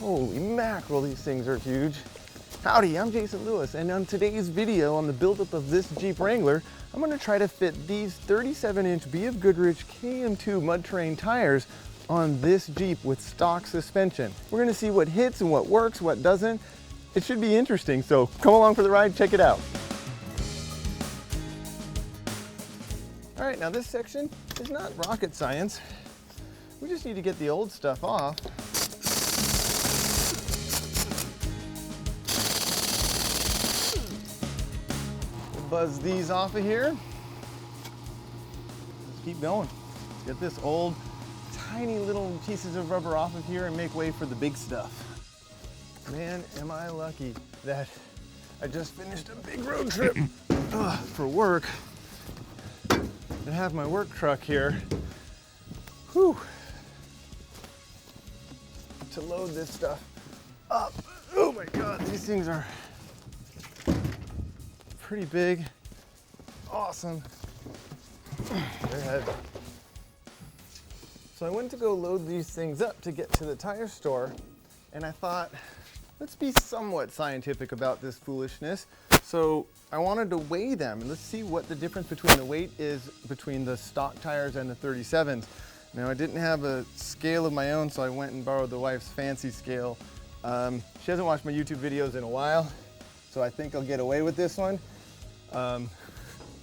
Holy mackerel, these things are huge. Howdy, I'm Jason Lewis, and on today's video on the buildup of this Jeep Wrangler, I'm going to try to fit these 37-inch BFG Goodrich KM2 Mud Terrain tires on this Jeep with stock suspension. We're going to see what hits and what works, what doesn't. It should be interesting, so come along for the ride, check it out. All right, now this section is not rocket science. We just need to get the old stuff off. Buzz these off of here. Let's keep going. Let's get this old, tiny little pieces of rubber off of here and make way for the big stuff. Man, am I lucky that I just finished a big road trip for work and have my work truck here. Whew. To load this stuff up. Oh my God, these things are pretty big. Awesome. They're heavy. So I went to go load these things up to get to the tire store, and I thought, let's be somewhat scientific about this foolishness. So I wanted to weigh them and let's see what the difference between the weight is between the stock tires and the 37s. Now I didn't have a scale of my own, so I went and borrowed the wife's fancy scale. She hasn't watched my YouTube videos in a while, so I think I'll get away with this one.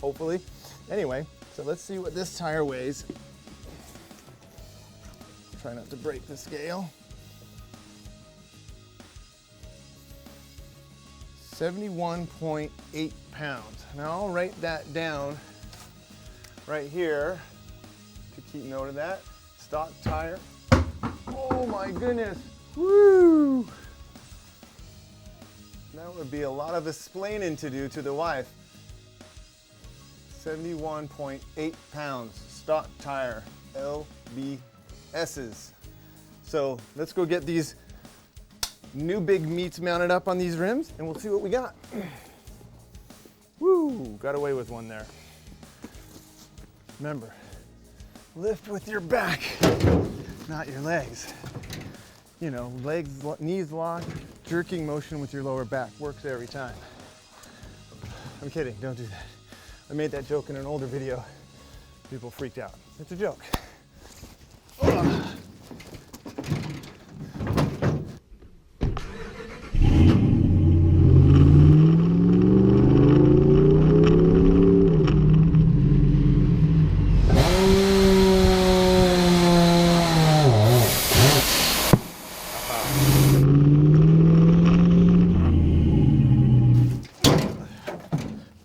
Hopefully. Anyway, so let's see what this tire weighs. Try not to break the scale. 71.8 pounds. Now I'll write that down right here to keep note of that. Stock tire. Oh my goodness. Woo! That would be a lot of explaining to do to the wife. 71.8 pounds, stock tire, LBS's. So let's go get these new big meats mounted up on these rims and we'll see what we got. Woo, got away with one there. Remember, lift with your back, not your legs. You know, legs, knees locked, jerking motion with your lower back works every time. I'm kidding, don't do that. I made that joke in an older video. People freaked out. It's a joke. Ugh.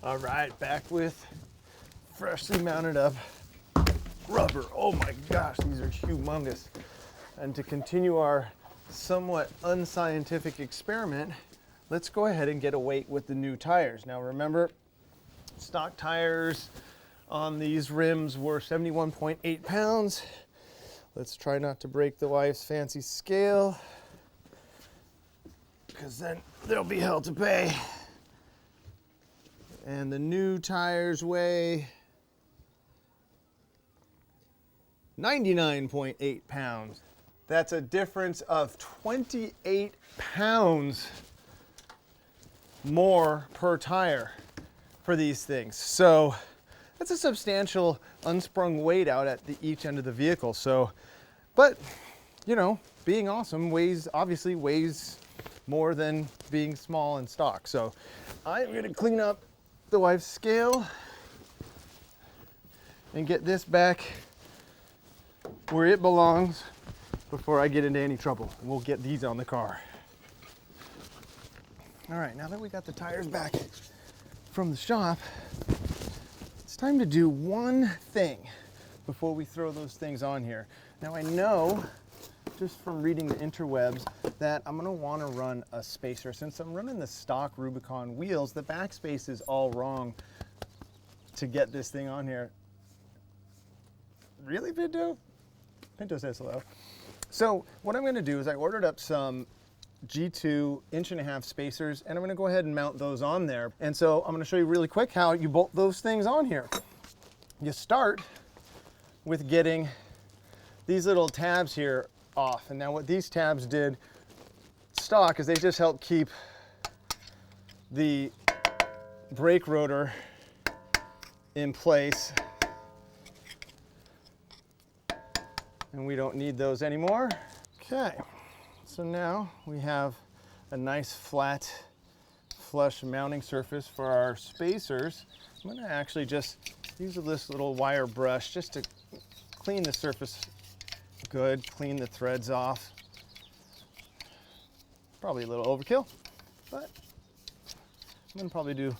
All right, back with freshly mounted up rubber. Oh my gosh, these are humongous. And to continue our somewhat unscientific experiment, let's go ahead and get a weight with the new tires. Now remember, stock tires on these rims were 71.8 pounds. Let's try not to break the wife's fancy scale, because then there'll be hell to pay. And the new tires weigh 99.8 pounds. That's a difference of 28 pounds more per tire for these things. So that's a substantial unsprung weight out at each end of the vehicle. So, but you know, being awesome obviously weighs more than being small and stock. So I'm gonna clean up the wife's scale and get this back where it belongs before I get into any trouble. We'll get these on the car. All right, now that we got the tires back from the shop, it's time to do one thing before we throw those things on here. Now I know, just from reading the interwebs, that I'm gonna wanna run a spacer. Since I'm running the stock Rubicon wheels, the backspace is all wrong to get this thing on here. Really, Pinto? Pinto says hello. So what I'm gonna do is I ordered up some G2 1.5" spacers, and I'm gonna go ahead and mount those on there. And so I'm gonna show you really quick how you bolt those things on here. You start with getting these little tabs here off. And now what these tabs did stock is they just help keep the brake rotor in place. And we don't need those anymore. Okay, so now we have a nice flat flush mounting surface for our spacers. I'm gonna actually just use this little wire brush just to clean the surface good, clean the threads off. Probably a little overkill, but I'm gonna probably do,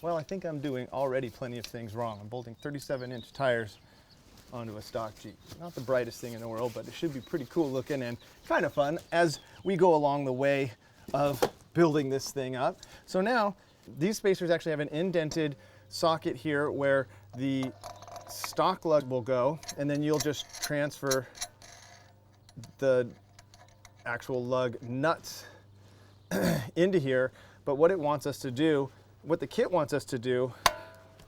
well, I think I'm doing already plenty of things wrong. I'm bolting 37-inch tires onto a stock Jeep. Not the brightest thing in the world, but it should be pretty cool looking and kind of fun as we go along the way of building this thing up. So now these spacers actually have an indented socket here where the stock lug will go, and then you'll just transfer the actual lug nuts into here. But what it wants us to do, what the kit wants us to do, I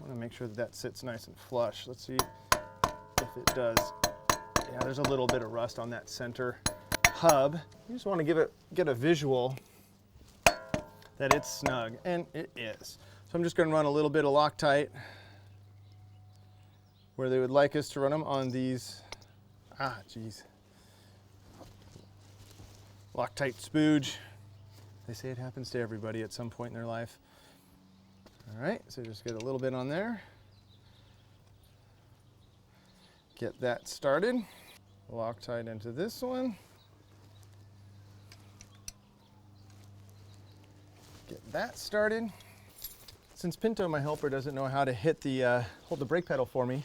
want to make sure that that sits nice and flush. Let's see if it does. Yeah, there's a little bit of rust on that center hub. You just want to get a visual that it's snug, and it is. So I'm just going to run a little bit of Loctite where they would like us to run them on these, Loctite spooge. They say it happens to everybody at some point in their life. All right, so just get a little bit on there. Get that started. Loctite into this one. Get that started. Since Pinto, my helper, doesn't know how to hit the hold the brake pedal for me,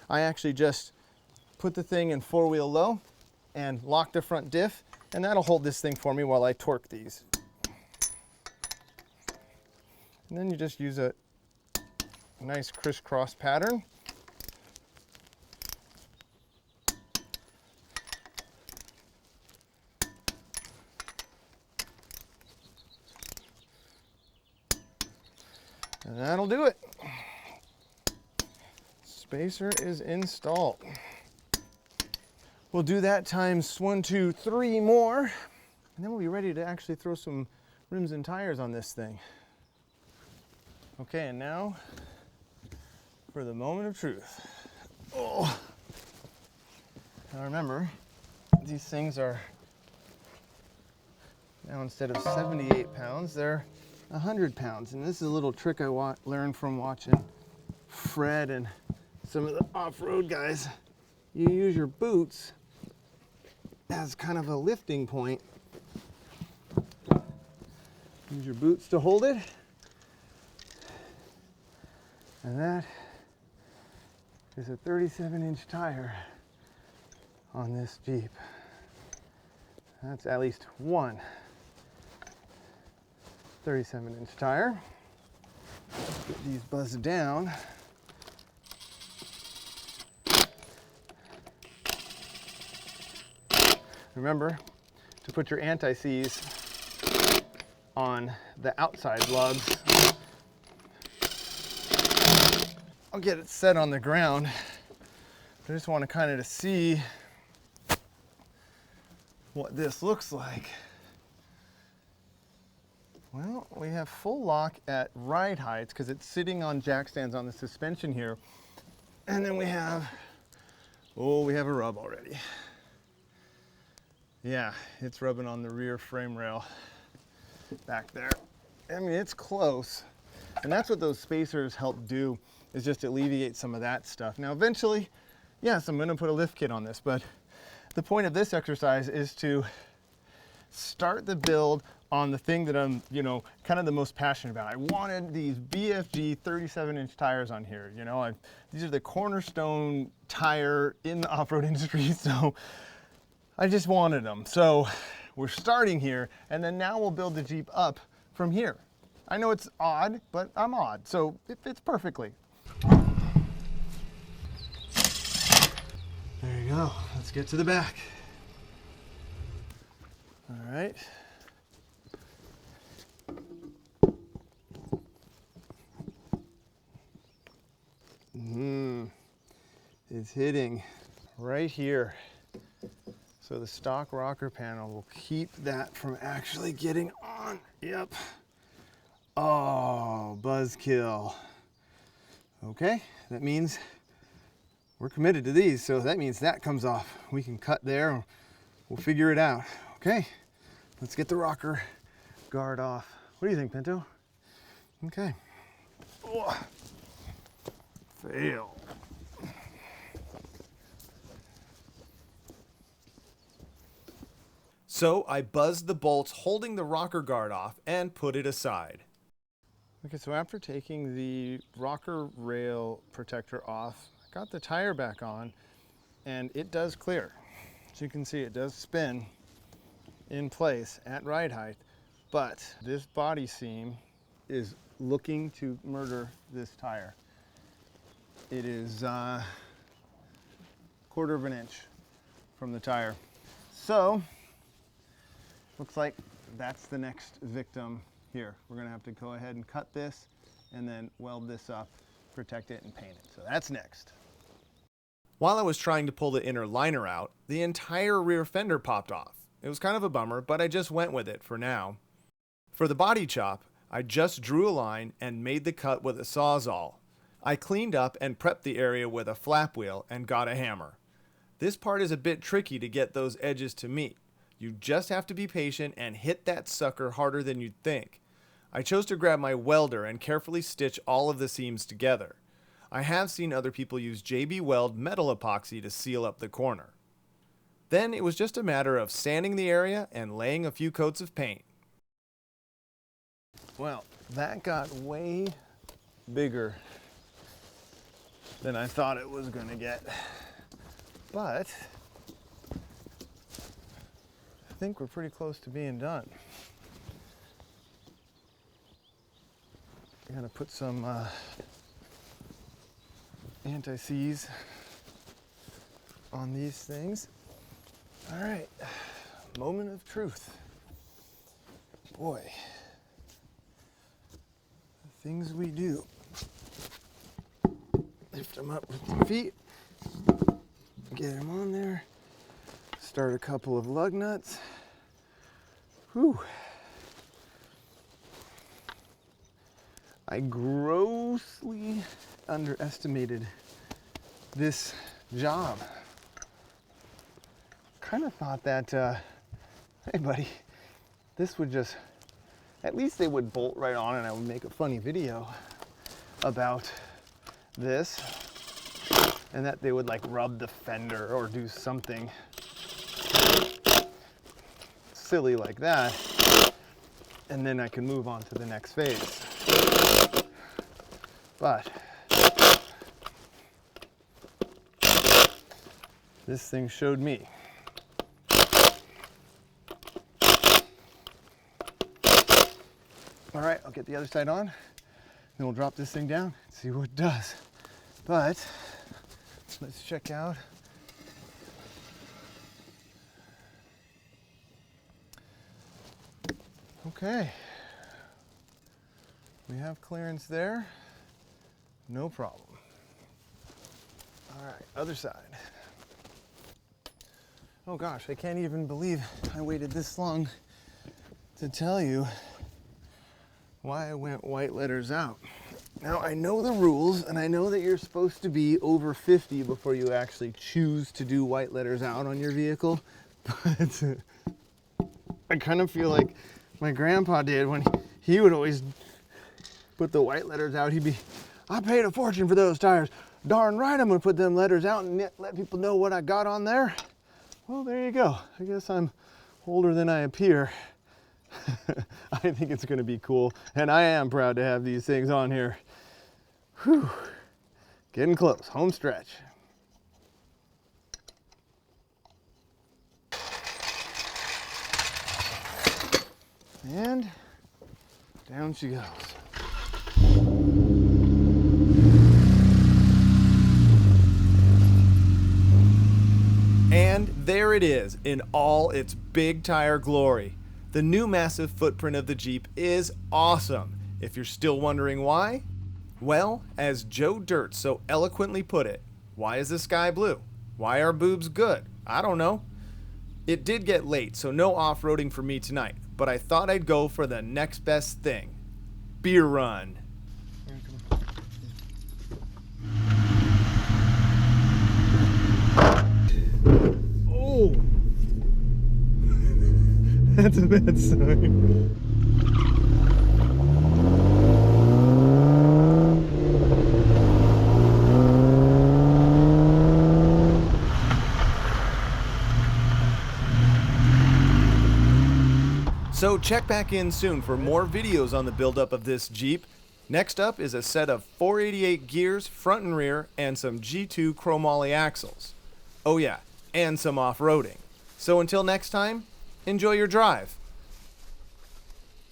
I actually just put the thing in 4-wheel low and lock the front diff, and that'll hold this thing for me while I torque these. And then you just use a nice crisscross pattern. And that'll do it. Spacer is installed. We'll do that times 1, 2, 3 more, and then we'll be ready to actually throw some rims and tires on this thing. Okay, and now for the moment of truth. Oh. Now remember, these things are now, instead of 78 pounds, they're 100 pounds. And this is a little trick I learned from watching Fred and some of the off-road guys. You use your boots as kind of a lifting point. Use your boots to hold it. And that is a 37-inch tire on this Jeep. That's at least one 37-inch tire. Get these buzzed down. Remember to put your anti-seize on the outside lugs. I'll get it set on the ground. I just want to kind of see what this looks like. Well, we have full lock at ride heights because it's sitting on jack stands on the suspension here. And then we have a rub already. Yeah, it's rubbing on the rear frame rail back there. I mean, it's close. And that's what those spacers help do, is just alleviate some of that stuff. Now, eventually, yes, I'm gonna put a lift kit on this, but the point of this exercise is to start the build on the thing that I'm, kind of the most passionate about. I wanted these BFG 37-inch tires on here. These are the cornerstone tire in the off-road industry, so I just wanted them. So we're starting here, and then now we'll build the Jeep up from here. I know it's odd, but I'm odd, so it fits perfectly. There you go. Let's get to the back. All right. It's hitting right here. So the stock rocker panel will keep that from actually getting on. Yep. Oh, buzzkill. Okay, that means we're committed to these, so that means that comes off. We can cut there, we'll figure it out. Okay, let's get the rocker guard off. What do you think, Pinto? Okay. Oh. Fail. So I buzzed the bolts holding the rocker guard off and put it aside. Okay, so after taking the rocker rail protector off, I got the tire back on and it does clear. As you can see, it does spin in place at ride height, but this body seam is looking to murder this tire. It is a quarter of an inch from the tire. So, looks like that's the next victim here. We're gonna have to go ahead and cut this and then weld this up, protect it, and paint it. So that's next. While I was trying to pull the inner liner out, the entire rear fender popped off. It was kind of a bummer, but I just went with it for now. For the body chop, I just drew a line and made the cut with a Sawzall. I cleaned up and prepped the area with a flap wheel and got a hammer. This part is a bit tricky to get those edges to meet. You just have to be patient and hit that sucker harder than you'd think. I chose to grab my welder and carefully stitch all of the seams together. I have seen other people use JB Weld metal epoxy to seal up the corner. Then it was just a matter of sanding the area and laying a few coats of paint. Well, that got way bigger than I thought it was going to get. But I think we're pretty close to being done. I'm gonna put some anti-seize on these things. All right, moment of truth. Boy, the things we do. Lift them up with the feet, get them on there, start a couple of lug nuts. Whew. I grossly underestimated this job. Kind of thought that, hey buddy, this would just, at least they would bolt right on and I would make a funny video about this, and that they would like rub the fender or do something silly like that, and then I can move on to the next phase. But this thing showed me. All right, I'll get the other side on, then we'll drop this thing down and see what it does. But let's check out okay. We have clearance there, no problem. All right, other side. Oh gosh, I can't even believe I waited this long to tell you why I went white letters out. Now I know the rules and I know that you're supposed to be over 50 before you actually choose to do white letters out on your vehicle, but I kind of feel like my grandpa did when he would always put the white letters out. He'd be, I paid a fortune for those tires. Darn right I'm gonna put them letters out and let people know what I got on there. Well, there you go. I guess I'm older than I appear. I think it's gonna be cool, and I am proud to have these things on here. Whew. Getting close, home stretch. And down she goes. And there it is in all its big tire glory. The new massive footprint of the Jeep is awesome. If you're still wondering why, well, as Joe Dirt so eloquently put it, why is the sky blue? Why are boobs good? I don't know. It did get late, so no off-roading for me tonight, but I thought I'd go for the next best thing. Beer run. Oh! That's a bad sign. So check back in soon for more videos on the buildup of this Jeep. Next up is a set of 488 gears, front and rear, and some G2 chromoly axles. Oh yeah, and some off-roading. So until next time, enjoy your drive.